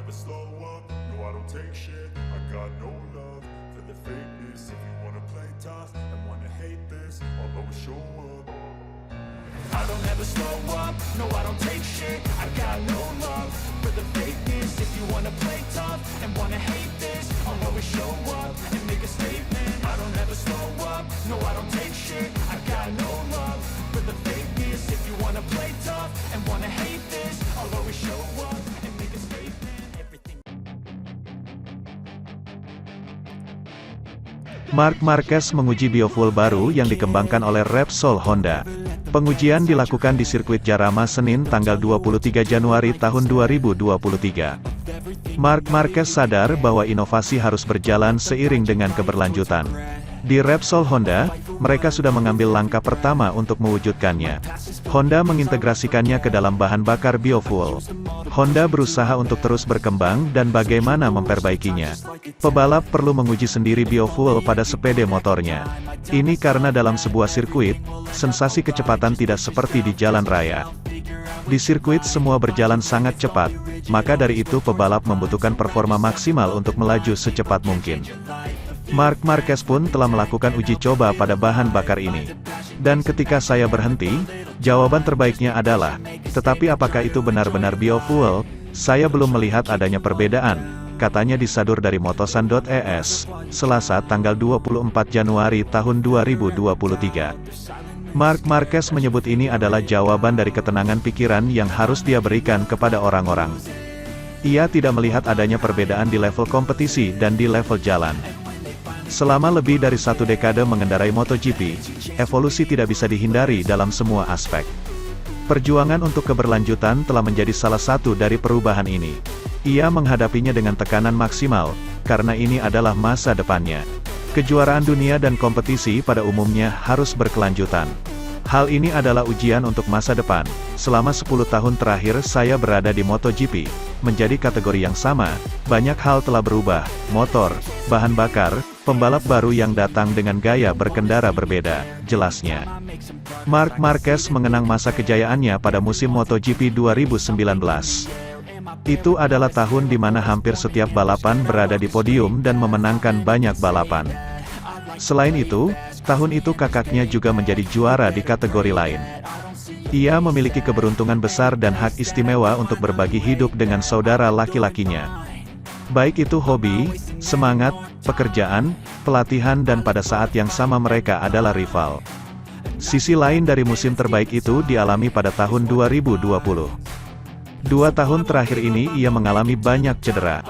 never slow up, no I don't take shit. I got no love for the fakeness. If you wanna play tough and wanna hate this, I'll always show up. I don't ever slow up, no I don't take shit. I got no love for the fakeness. If you wanna play tough and wanna hate this, I'll always show up and make a statement. I don't ever slow up, no I don't take shit. I got no love for the fakeness. If you wanna play tough and wanna hate this, I'll always show up and make a statement. Everything. Marc Marquez menguji biofuel baru yang dikembangkan oleh Repsol Honda. Pengujian dilakukan di sirkuit Jarama Senin tanggal 23 Januari tahun 2023. Marc Marquez sadar bahwa inovasi harus berjalan seiring dengan keberlanjutan. Di Repsol Honda, mereka sudah mengambil langkah pertama untuk mewujudkannya. Honda mengintegrasikannya ke dalam bahan bakar biofuel. Honda berusaha untuk terus berkembang dan bagaimana memperbaikinya. Pebalap perlu menguji sendiri biofuel pada sepeda motornya. Ini karena dalam sebuah sirkuit, sensasi kecepatan tidak seperti di jalan raya. Di sirkuit semua berjalan sangat cepat, maka dari itu pebalap membutuhkan performa maksimal untuk melaju secepat mungkin. Marc Marquez pun telah melakukan uji coba pada bahan bakar ini. Dan ketika saya berhenti, jawaban terbaiknya adalah, tetapi apakah itu benar-benar biofuel? Saya belum melihat adanya perbedaan, katanya di sadur dari motosan.es, Selasa tanggal 24 Januari tahun 2023. Marc Marquez menyebut ini adalah jawaban dari ketenangan pikiran yang harus dia berikan kepada orang-orang. Ia tidak melihat adanya perbedaan di level kompetisi dan di level jalan. Selama lebih dari 1 dekade mengendarai MotoGP, evolusi tidak bisa dihindari dalam semua aspek. Perjuangan untuk keberlanjutan telah menjadi salah satu dari perubahan ini. Ia menghadapinya dengan tekanan maksimal, karena ini adalah masa depannya. Kejuaraan dunia dan kompetisi pada umumnya harus berkelanjutan. Hal ini adalah ujian untuk masa depan. Selama 10 tahun terakhir saya berada di MotoGP, menjadi kategori yang sama, banyak hal telah berubah, motor, bahan bakar, pembalap baru yang datang dengan gaya berkendara berbeda, jelasnya. Marc Marquez mengenang masa kejayaannya pada musim MotoGP 2019. Itu adalah tahun di mana hampir setiap balapan berada di podium dan memenangkan banyak balapan. Selain itu, tahun itu kakaknya juga menjadi juara di kategori lain. Ia memiliki keberuntungan besar dan hak istimewa untuk berbagi hidup dengan saudara laki-lakinya. Baik itu hobi, semangat, pekerjaan, pelatihan dan pada saat yang sama mereka adalah rival. Sisi lain dari musim terbaik itu dialami pada tahun 2020. 2 tahun terakhir ini ia mengalami banyak cedera.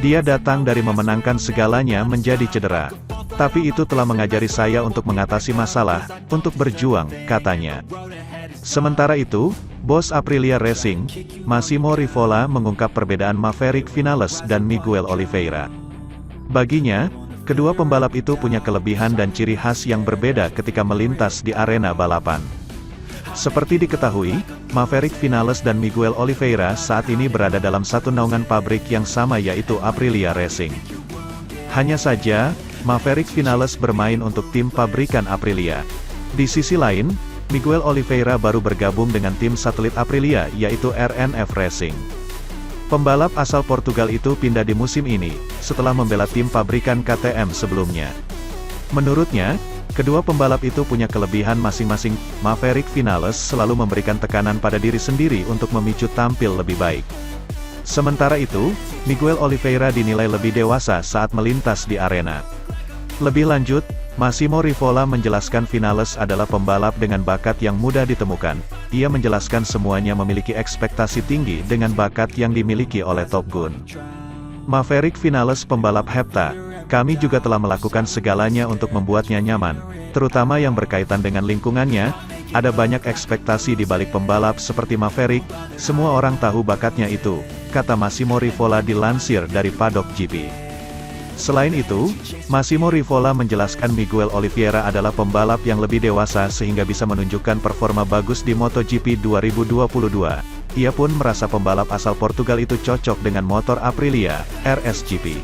Dia datang dari memenangkan segalanya menjadi cedera. Tapi itu telah mengajari saya untuk mengatasi masalah, untuk berjuang, katanya. Sementara itu, bos Aprilia Racing, Massimo Rivola mengungkap perbedaan Maverick Vinales dan Miguel Oliveira. Baginya, kedua pembalap itu punya kelebihan dan ciri khas yang berbeda ketika melintas di arena balapan. Seperti diketahui, Maverick Vinales dan Miguel Oliveira saat ini berada dalam satu naungan pabrik yang sama yaitu Aprilia Racing. Hanya saja, Maverick Vinales bermain untuk tim pabrikan Aprilia. Di sisi lain, Miguel Oliveira baru bergabung dengan tim satelit Aprilia yaitu RNF Racing. Pembalap asal Portugal itu pindah di musim ini, setelah membela tim pabrikan KTM sebelumnya. Menurutnya, kedua pembalap itu punya kelebihan masing-masing. Maverick Vinales selalu memberikan tekanan pada diri sendiri untuk memicu tampil lebih baik. Sementara itu, Miguel Oliveira dinilai lebih dewasa saat melintas di arena. Lebih lanjut, Massimo Rivola menjelaskan Vinales adalah pembalap dengan bakat yang mudah ditemukan. Ia menjelaskan semuanya memiliki ekspektasi tinggi dengan bakat yang dimiliki oleh Top Gun. Maverick Vinales pembalap hepta, kami juga telah melakukan segalanya untuk membuatnya nyaman, terutama yang berkaitan dengan lingkungannya. Ada banyak ekspektasi di balik pembalap seperti Maverick, semua orang tahu bakatnya itu, kata Massimo Rivola dilansir dari Paddock GP. Selain itu, Massimo Rivola menjelaskan Miguel Oliveira adalah pembalap yang lebih dewasa sehingga bisa menunjukkan performa bagus di MotoGP 2022. Ia pun merasa pembalap asal Portugal itu cocok dengan motor Aprilia, RSGP.